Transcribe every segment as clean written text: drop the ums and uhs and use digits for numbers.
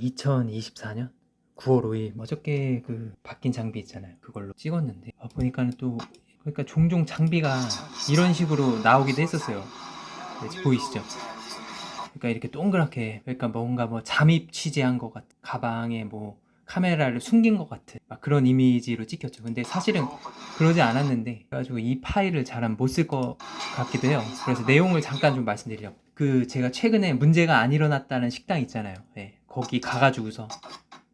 2024년 9월 5일 어저께 그 바뀐 장비 있잖아요. 그걸로 찍었는데 보니까는 또 그러니까 종종 장비가 이런 식으로 나오기도 했었어요. 네, 보이시죠? 그러니까 이렇게 동그랗게 그러니까 뭔가 뭐 잠입 취재한 것 같은 가방에 뭐 카메라를 숨긴 것 같은 막 그런 이미지로 찍혔죠. 근데 사실은 그러지 않았는데 그래가지고 이 파일을 잘 못 쓸 것 같기도 해요. 그래서 내용을 잠깐 좀 말씀드리려고. 그 제가 최근에 문제가 안 일어났다는 식당 있잖아요. 네, 거기 가가지고서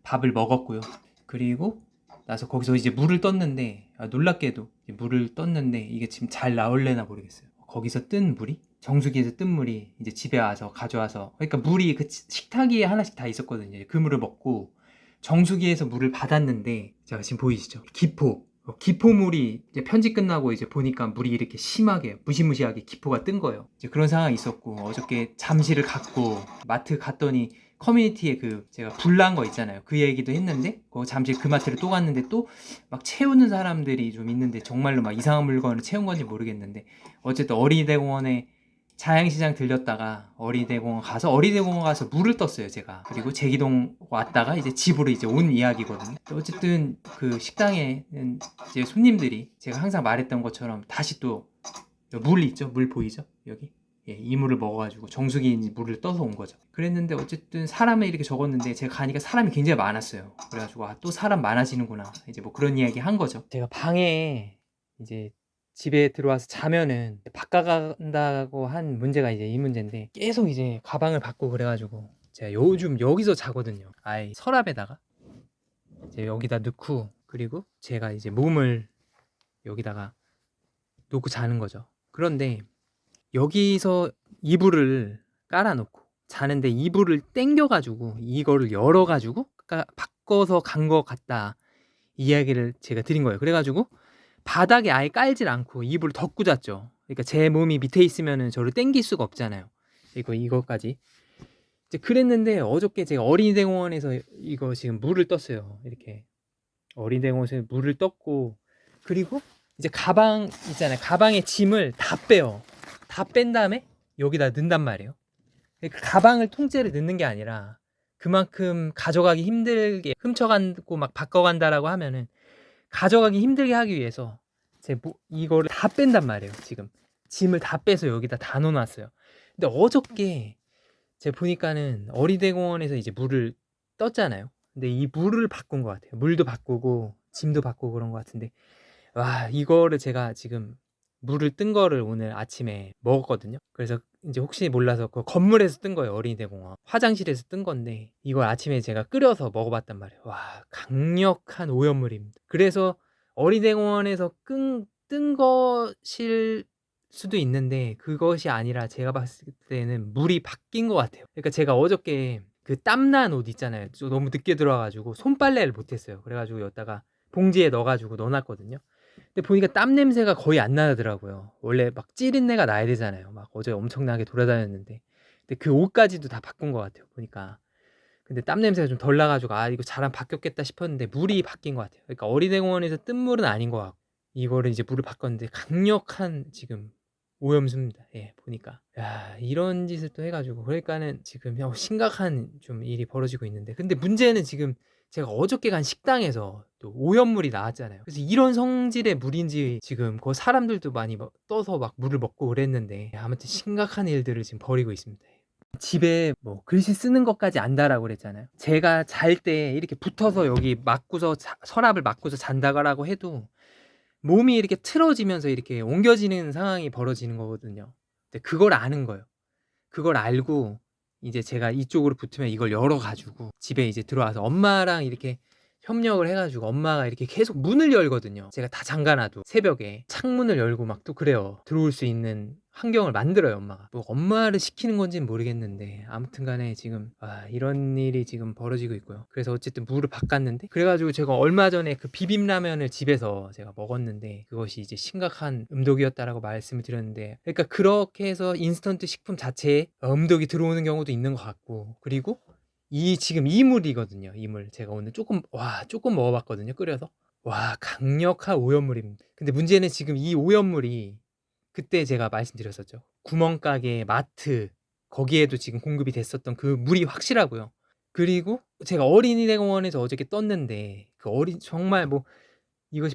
밥을 먹었고요. 그리고 나서 거기서 이제 물을 떴는데 놀랍게도 이제 물을 떴는데 이게 지금 잘 나올래나 모르겠어요. 거기서 뜬 물이 정수기에서 뜬 물이 이제 집에 와서 가져와서 그러니까 물이 그 식탁 위에 하나씩 다 있었거든요. 그 물을 먹고 정수기에서 물을 받았는데 자 지금 보이시죠? 기포물이 이제 편집 끝나고 이제 보니까 물이 이렇게 심하게 무시무시하게 기포가 뜬 거예요. 이제 그런 상황이 있었고 어저께 잠시를 갖고 마트 갔더니 커뮤니티에 그 제가 불난 거 있잖아요. 그 얘기도 했는데 잠시 그 마트를 또 갔는데 또 막 채우는 사람들이 좀 있는데 정말로 막 이상한 물건을 채운 건지 모르겠는데 어쨌든 어린이대공원에 자양시장 들렸다가 어린이대공원 가서 물을 떴어요 제가. 그리고 제기동 왔다가 이제 집으로 이제 온 이야기거든요. 어쨌든 그 식당에는 이제 손님들이 제가 항상 말했던 것처럼 다시 또 물 있죠? 물 보이죠? 여기 예, 이 물을 먹어가지고 정수기에 물을 떠서 온 거죠. 그랬는데 어쨌든 사람을 이렇게 적었는데 제가 가니까 사람이 굉장히 많았어요. 그래가지고 또 사람 많아지는구나 이제 뭐 그런 이야기 한 거죠. 제가 방에 이제 집에 들어와서 자면은 바꿔간다고 한 문제가 이제 이 문제인데 계속 이제 가방을 받고 그래가지고 제가 요즘 여기서 자거든요. 아예 서랍에다가 이제 여기다 넣고 그리고 제가 이제 몸을 여기다가 놓고 자는 거죠. 그런데 여기서 이불을 깔아놓고 자는데 이불을 땡겨가지고 이거를 열어가지고 바꿔서 간 것 같다 이야기를 제가 드린 거예요. 그래가지고 바닥에 아예 깔질 않고 이불을 덮고 잤죠. 그러니까 제 몸이 밑에 있으면은 저를 땡길 수가 없잖아요. 이거까지 이제 그랬는데 어저께 제가 어린이대공원에서 이거 지금 물을 떴어요. 이렇게 어린이대공원에서 물을 떴고 그리고 이제 가방 있잖아요. 가방에 짐을 다 빼요. 다 뺀 다음에 여기다 넣는단 말이에요. 그러니까 가방을 통째로 넣는 게 아니라 그만큼 가져가기 힘들게 훔쳐가고 막 바꿔간다라고 하면은 가져가기 힘들게 하기 위해서 이거를 다 뺀단 말이에요. 지금 짐을 다 빼서 여기다 다 넣어놨어요. 근데 어저께 제가 보니까는 어린이대공원에서 이제 물을 떴잖아요. 근데 이 물을 바꾼 것 같아요. 물도 바꾸고 짐도 바꾸고 그런 것 같은데 와 이거를 제가 지금 물을 뜬 거를 오늘 아침에 먹었거든요. 그래서 이제 혹시 몰라서 그 건물에서 뜬 거예요. 어린이대공원 화장실에서 뜬 건데 이걸 아침에 제가 끓여서 먹어봤단 말이에요. 와 강력한 오염물입니다. 그래서 어린이대공원에서 뜬 것일 수도 있는데 그것이 아니라 제가 봤을 때는 물이 바뀐 것 같아요. 그러니까 제가 어저께 그 땀난 옷 있잖아요. 너무 늦게 들어와가지고 손빨래를 못했어요. 그래가지고 여기다가 봉지에 넣어가지고 넣어놨거든요. 근데 보니까 땀 냄새가 거의 안 나더라고요. 원래 막 찌린내가 나야 되잖아요. 막 어제 엄청나게 돌아다녔는데 근데 그 옷까지도 다 바꾼 것 같아요 보니까. 근데 땀 냄새가 좀 덜 나가지고 이거 잘안 바뀌었겠다 싶었는데 물이 바뀐 것 같아요. 그러니까 어린이대공원에서 뜬 물은 아닌 것 같고 이거를 이제 물을 바꿨는데 강력한 지금 오염수입니다. 예, 보니까 야 이런 짓을 또 해가지고 그러니까는 지금 심각한 좀 일이 벌어지고 있는데 근데 문제는 지금 제가 어저께 간 식당에서 또 오염물이 나왔잖아요. 그래서 이런 성질의 물인지 지금 그 사람들도 많이 떠서 막 물을 먹고 그랬는데 아무튼 심각한 일들을 지금 벌이고 있습니다. 집에 뭐 글씨 쓰는 것까지 안다라고 그랬잖아요. 제가 잘 때 이렇게 붙어서 여기 막고서 서랍을 막고서 잔다고 해도 몸이 이렇게 틀어지면서 이렇게 옮겨지는 상황이 벌어지는 거거든요. 근데 그걸 아는 거예요. 그걸 알고 이제 제가 이쪽으로 붙으면 이걸 열어가지고 집에 이제 들어와서 엄마랑 이렇게 협력을 해가지고 엄마가 이렇게 계속 문을 열거든요. 제가 다 잠가놔도 새벽에 창문을 열고 막 또 그래요. 들어올 수 있는 환경을 만들어요 엄마가. 뭐 엄마를 시키는 건지는 모르겠는데 아무튼 간에 지금 이런 일이 지금 벌어지고 있고요. 그래서 어쨌든 물을 바꿨는데 그래가지고 제가 얼마 전에 그 비빔라면을 집에서 제가 먹었는데 그것이 이제 심각한 음독이었다라고 말씀을 드렸는데 그러니까 그렇게 해서 인스턴트 식품 자체에 음독이 들어오는 경우도 있는 것 같고 그리고 지금 이물이거든요. 이물 제가 오늘 조금 먹어봤거든요. 끓여서 와 강력한 오염물입니다. 근데 문제는 지금 이 오염물이 그때 제가 말씀드렸었죠. 구멍가게 마트 거기에도 지금 공급이 됐었던 그 물이 확실하고요. 그리고 제가 어린이대공원에서 어저께 떴는데 그 정말 뭐 이것이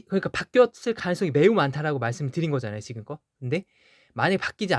그러니까 바뀌었을 가능성이 매우 많다라고 말씀을 드린 거잖아요, 지금껏. 근데 만약에 바뀌지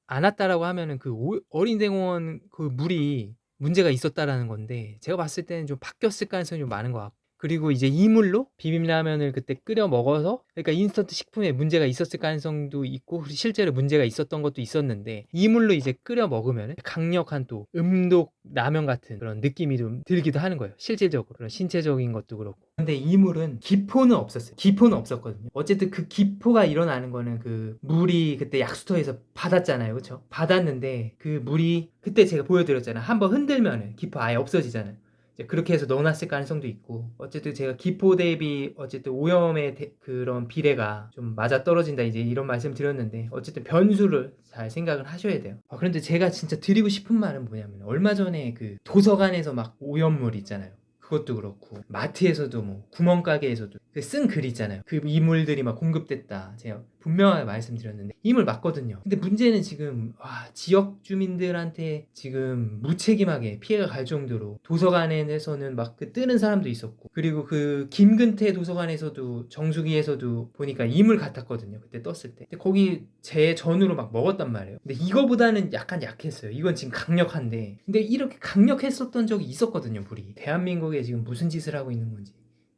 않았다라고 하면은 그 어린이대공원 그 물이 문제가 있었다라는 건데, 제가 봤을 때는 좀 바뀌었을 가능성이 좀 많은 것 같고, 그리고 이제 이물로 비빔라면을 그때 끓여 먹어서, 그러니까 인스턴트 식품에 문제가 있었을 가능성도 있고 실제로 문제가 있었던 것도 있었는데, 이물로 이제 끓여 먹으면 강력한 또 음독 라면 같은 그런 느낌이 좀 들기도 하는 거예요, 실질적으로. 그런 신체적인 것도 그렇고. 근데 이물은 기포는 없었어요. 기포는 없었거든요. 어쨌든 그 기포가 일어나는 거는 그 물이 그때 약수터에서 받았잖아요, 그렇죠? 받았는데 그 물이 그때 제가 보여드렸잖아요. 한번 흔들면은 기포 아예 없어지잖아요. 이제 그렇게 해서 넣어놨을 가능성도 있고, 어쨌든 제가 기포 대비 어쨌든 오염의 그런 비례가 좀 맞아떨어진다 이제 이런 말씀 드렸는데, 어쨌든 변수를 잘 생각을 하셔야 돼요. 그런데 제가 진짜 드리고 싶은 말은 뭐냐면, 얼마 전에 그 도서관에서 막 오염물 있잖아요. 그것도 그렇고 마트에서도 뭐 구멍가게에서도 그 쓴 글 있잖아요. 그 이물들이 막 공급됐다, 제가 분명하게 말씀드렸는데 이물 맞거든요. 근데 문제는 지금 지역 주민들한테 지금 무책임하게 피해가 갈 정도로 도서관에서는 막 그 뜨는 사람도 있었고, 그리고 그 김근태 도서관에서도 정수기에서도 보니까 이물 같았거든요, 그때 떴을 때. 근데 거기 제 전으로 막 먹었단 말이에요. 근데 이거보다는 약간 약했어요. 이건 지금 강력한데, 근데 이렇게 강력했었던 적이 있었거든요, 물이. 대한민국에 지금 무슨 짓을 하고 있는 건지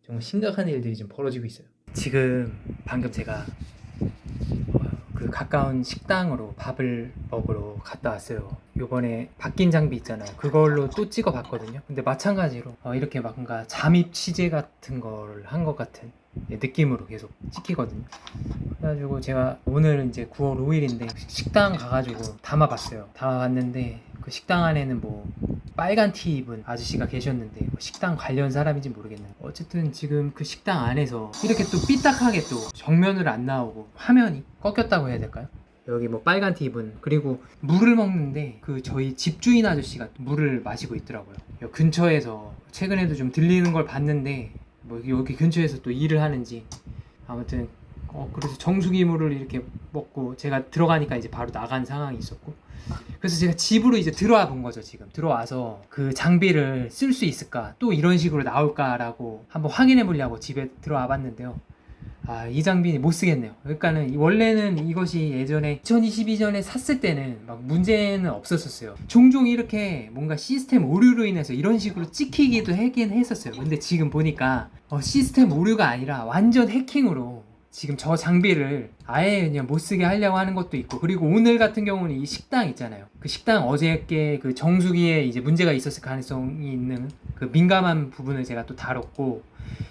정말 심각한 일들이 좀 벌어지고 있어요. 지금 방금 제가 그 가까운 식당으로 밥을 먹으러 갔다 왔어요. 요번에 바뀐 장비 있잖아요. 그걸로 또 찍어 봤거든요. 근데 마찬가지로 이렇게 막 뭔가 잠입 취재 같은 걸 한 것 같은 느낌으로 계속 찍히거든요. 그래가지고 제가 오늘은 이제 9월 5일인데 식당 가가지고 담아봤어요. 담아봤는데 그 식당 안에는 뭐 빨간 티 입은 아저씨가 계셨는데 뭐 식당 관련 사람인지 모르겠는데, 어쨌든 지금 그 식당 안에서 이렇게 또 삐딱하게 또 정면으로 안 나오고 화면이 꺾였다고 해야 될까요? 여기 뭐 빨간 티 입은, 그리고 물을 먹는데 그 저희 집주인 아저씨가 물을 마시고 있더라고요. 여기 근처에서 최근에도 좀 들리는 걸 봤는데, 뭐 여기 근처에서 또 일을 하는지 아무튼 그래서 정수기 물을 이렇게 먹고, 제가 들어가니까 이제 바로 나간 상황이 있었고, 그래서 제가 집으로 이제 들어와 본 거죠. 지금 들어와서 그 장비를 쓸 수 있을까, 또 이런 식으로 나올까라고 한번 확인해 보려고 집에 들어와 봤는데요. 이 장비는 못 쓰겠네요. 그러니까는 원래는 이것이 예전에 2022년에 샀을 때는 막 문제는 없었어요. 종종 이렇게 뭔가 시스템 오류로 인해서 이런 식으로 찍히기도 하긴 했었어요. 근데 지금 보니까 시스템 오류가 아니라 완전 해킹으로 지금 저 장비를 아예 그냥 못 쓰게 하려고 하는 것도 있고, 그리고 오늘 같은 경우는 이 식당 있잖아요. 그 식당 어저께 그 정수기에 이제 문제가 있었을 가능성이 있는 그 민감한 부분을 제가 또 다뤘고,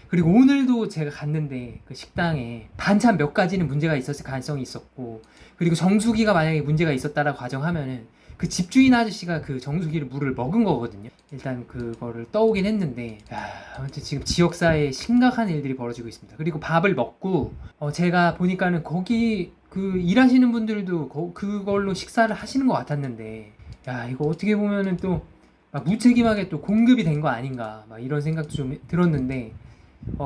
그리고 오늘도 제가 갔는데 그 식당에 반찬 몇 가지는 문제가 있었을 가능성이 있었고, 그리고 정수기가 만약에 문제가 있었다라고 가정하면은 그 집주인 아저씨가 그 정수기를 물을 먹은 거거든요. 일단 그거를 떠오긴 했는데, 아무튼 지금 지역사회에 심각한 일들이 벌어지고 있습니다. 그리고 밥을 먹고 제가 보니까는 거기 그 일하시는 분들도 그걸로 식사를 하시는 것 같았는데, 이거 어떻게 보면은 또 무책임하게 또 공급이 된 거 아닌가 막 이런 생각도 좀 들었는데,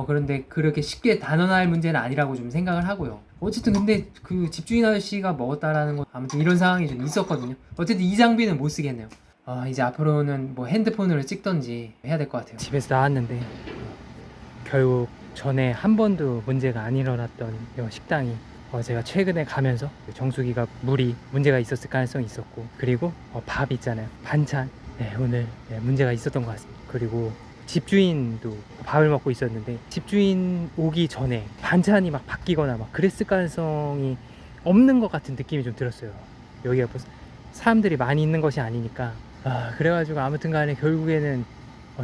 그런데 그렇게 쉽게 단언할 문제는 아니라고 좀 생각을 하고요. 어쨌든 근데 그 집주인 아저씨가 먹었다라는 건 아무튼 이런 상황이 좀 있었거든요. 어쨌든 이 장비는 못 쓰겠네요. 이제 앞으로는 뭐 핸드폰으로 찍던지 해야 될 것 같아요. 집에서 나왔는데 결국 전에 한 번도 문제가 안 일어났던 이 식당이 제가 최근에 가면서 정수기가 물이 문제가 있었을 가능성이 있었고, 그리고 밥 있잖아요, 반찬, 오늘 문제가 있었던 것 같습니다. 그리고 집주인도 밥을 먹고 있었는데 집주인 오기 전에 반찬이 막 바뀌거나 막 그랬을 가능성이 없는 것 같은 느낌이 좀 들었어요. 여기가 사람들이 많이 있는 것이 아니니까. 그래가지고 아무튼 간에 결국에는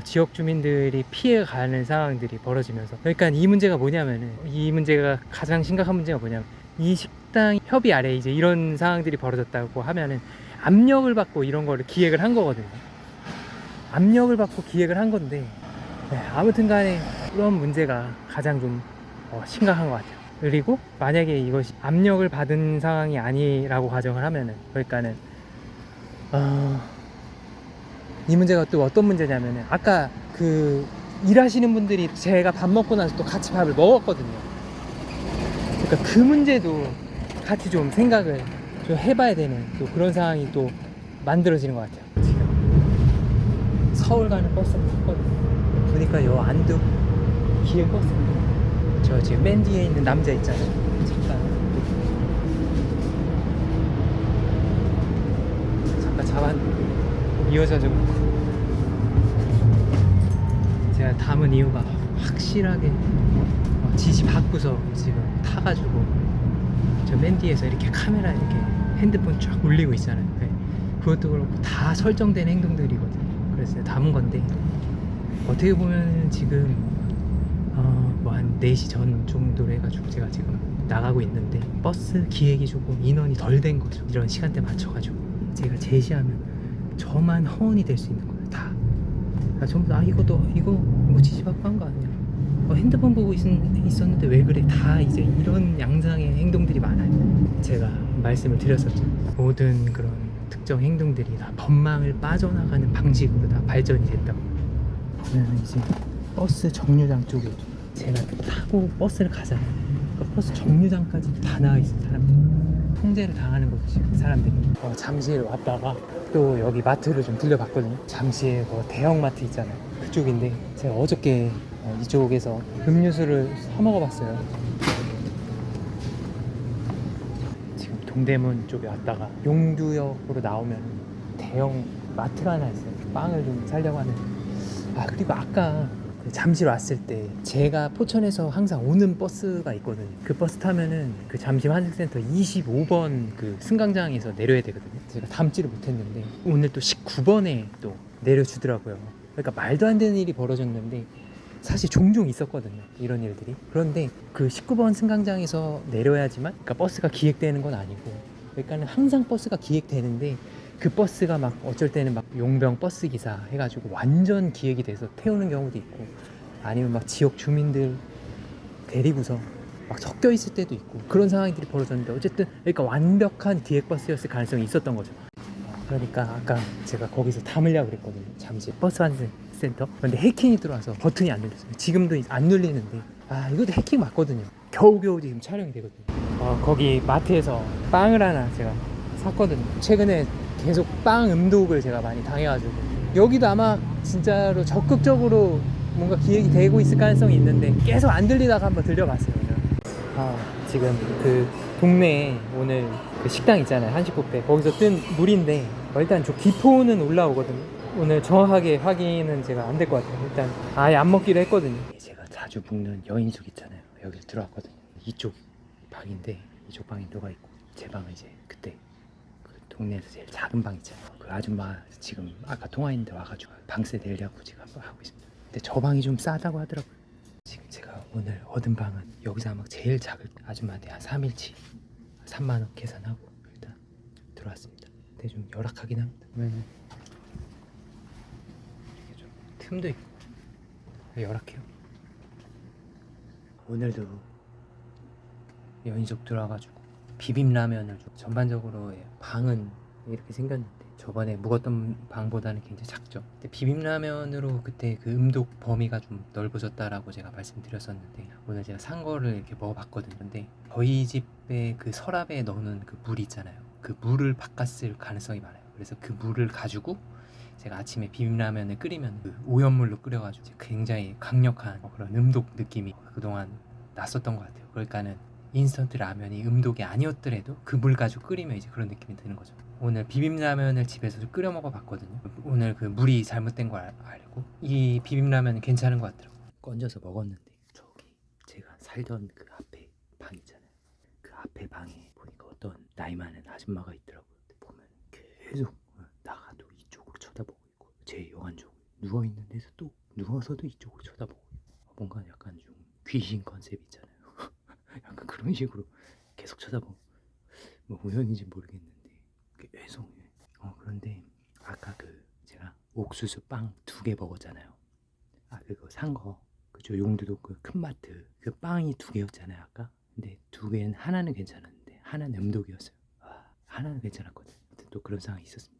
지역 주민들이 피해가는 상황들이 벌어지면서, 그러니까 이 문제가 뭐냐면은, 이 문제가 가장 심각한 문제가 뭐냐면, 이 식당 협의 아래 이제 이런 상황들이 벌어졌다고 하면은 압력을 받고 이런 거를 기획을 한 거거든요. 압력을 받고 기획을 한 건데, 아무튼 간에 그런 문제가 가장 좀 심각한 것 같아요. 그리고 만약에 이것이 압력을 받은 상황이 아니라고 가정을 하면은, 그러니까는 이 문제가 또 어떤 문제냐면은, 아까 그 일하시는 분들이 제가 밥 먹고 나서 또 같이 밥을 먹었거든요. 그러니까 그 문제도 같이 좀 생각을 좀 해봐야 되는 또 그런 상황이 또 만들어지는 것 같아요. 지금 서울 가는 버스를 탔거든요. 보니까 요 안도 기흥 버스인데 저 지금 맨 뒤에 있는 남자 있잖아요. 잠깐 잡았는데 이어져서 그렇고 제가 담은 이유가 확실하게 지시 받고서 지금 타가지고 저 맨 뒤에서 이렇게 카메라 이렇게 핸드폰 쫙 올리고 있잖아요. 네. 그것도 그렇고 다 설정된 행동들이거든요. 그래서 담은 건데 어떻게 보면 지금 뭐 한 4시 전 정도로 해가지고 제가 지금 나가고 있는데 버스 기획이 조금 인원이 덜 된 거죠. 이런 시간대 맞춰가지고 제가 제시하면 저만 허언이 될 수 있는 거예요. 다 전부 다 이거 뭐 지시받고 한 거 아니야, 핸드폰 보고 있었는데 왜 그래, 다 이제 이런 양상의 행동들이 많아요. 제가 말씀을 드렸었죠. 모든 그런 특정 행동들이 다 법망을 빠져나가는 방식으로 다 발전이 됐다고. 저는 이제 버스 정류장 쪽에 제가 타고 버스를 가잖아요. 그러니까 버스 정류장까지 다 나와 있어요. 사람들이 통제를 당하는 거죠 지금 사람들이. 잠시에 왔다가 또 여기 마트를 좀 들려봤거든요. 잠시에 뭐 대형 마트 있잖아요. 그쪽인데 제가 어저께 이쪽에서 음료수를 사 먹어봤어요. 지금 동대문 쪽에 왔다가 용두역으로 나오면 대형 마트가 하나 있어요. 빵을 좀 사려고 하는. 그리고 아까 잠실 왔을 때 제가 포천에서 항상 오는 버스가 있거든요. 그 버스 타면은 그 잠실 환승센터 25번 그 승강장에서 내려야 되거든요. 제가 담지를 못했는데 오늘 또 19번에 또 내려주더라고요. 그러니까 말도 안 되는 일이 벌어졌는데 사실 종종 있었거든요, 이런 일들이. 그런데 그 19번 승강장에서 내려야지만, 그러니까 버스가 기획되는 건 아니고, 그러니까는 항상 버스가 기획되는데 그 버스가 막 어쩔 때는 막 용병 버스 기사 해가지고 완전 기획이 돼서 태우는 경우도 있고, 아니면 막 지역 주민들 데리고서 막 섞여 있을 때도 있고, 그런 상황들이 벌어졌는데 어쨌든 그러니까 완벽한 기획 버스였을 가능성이 있었던 거죠. 그러니까 아까 제가 거기서 담으려고 그랬거든요, 잠시 버스 환승 센터. 근데 해킹이 들어와서 버튼이 안 눌렸어요. 지금도 안 눌리는데 이것도 해킹 맞거든요. 겨우겨우 지금 촬영이 되거든요. 거기 마트에서 빵을 하나 제가 샀거든요. 최근에 계속 빵 음독을 제가 많이 당해가지고 여기도 아마 진짜로 적극적으로 뭔가 기획이 되고 있을 가능성이 있는데 계속 안 들리다가 한번 들려봤어요. 지금 그 동네에 오늘 그 식당 있잖아요, 한식 뷔페. 거기서 뜬 물인데 일단 저 기포는 올라오거든요. 오늘 정확하게 확인은 제가 안 될 것 같아요. 일단 아예 안 먹기로 했거든요. 제가 자주 묵는 여인숙 있잖아요. 여기 들어왔거든요. 이쪽 방인데 이쪽 방에 누가 있고, 제 방은 이제 그때 그 동네에서 제일 작은 방 있잖아요. 그 아줌마 지금 아까 통화했는데 와가지고 방세 내려고 지금 한번 하고 있습니다. 근데 저 방이 좀 싸다고 하더라고요. 지금 제가 오늘 얻은 방은 여기서 아마 제일 작을 아줌마한테 한 3일치 3만원 계산하고 일단 들어왔습니다. 근데 좀 열악하긴 합니다. 이렇게 좀 틈도 있고 열악해요. 오늘도 연속 들어와가지고 비빔라면을 좀 전반적으로 방은 이렇게 생겼는데 저번에 묵었던 방보다는 굉장히 작죠. 근데 비빔라면으로 그때 그 음독 범위가 좀 넓어졌다라고 제가 말씀드렸었는데 오늘 제가 산 거를 이렇게 먹어봤거든요. 근데 저희 집에 그 서랍에 넣는 그 물 있잖아요. 그 물을 바꿨을 가능성이 많아요. 그래서 그 물을 가지고 제가 아침에 비빔라면을 끓이면 그 오염물로 끓여가지고 굉장히 강력한 그런 음독 느낌이 그동안 났었던 것 같아요. 그러니까는 인스턴트 라면이 음독이 아니었더라도 그 물 가지고 끓이면 이제 그런 느낌이 드는 거죠. 오늘 비빔라면을 집에서 끓여 먹어봤거든요. 오늘 그 물이 잘못된 걸 알고 이 비빔라면은 괜찮은 것 같더라고요. 건져서 먹었는데 저기 제가 살던 그 앞에 방 있잖아요. 그 앞에 방에 보니까 어떤 나이 많은 아줌마가 있더라고요. 보면 계속 나가도 이쪽으로 쳐다보고 있고, 제 여관 쪽 누워있는 데서 또 누워서도 이쪽으로 쳐다보고 있고, 뭔가 약간 좀 귀신 컨셉 있잖아요. 약간 그런 식으로 계속 쳐다보고, 뭐 우연인지 모르겠는데 계속. 그런데 아까 그 제가 옥수수 빵 2개 먹었잖아요. 그거 산 거 그죠, 용두도 그 큰 마트 그 빵이 2개였잖아요 아까. 근데 2개는 하나는 괜찮았는데 하나는 음독이었어요. 하나는 괜찮았거든. 또 그런 상황이 있었습니다.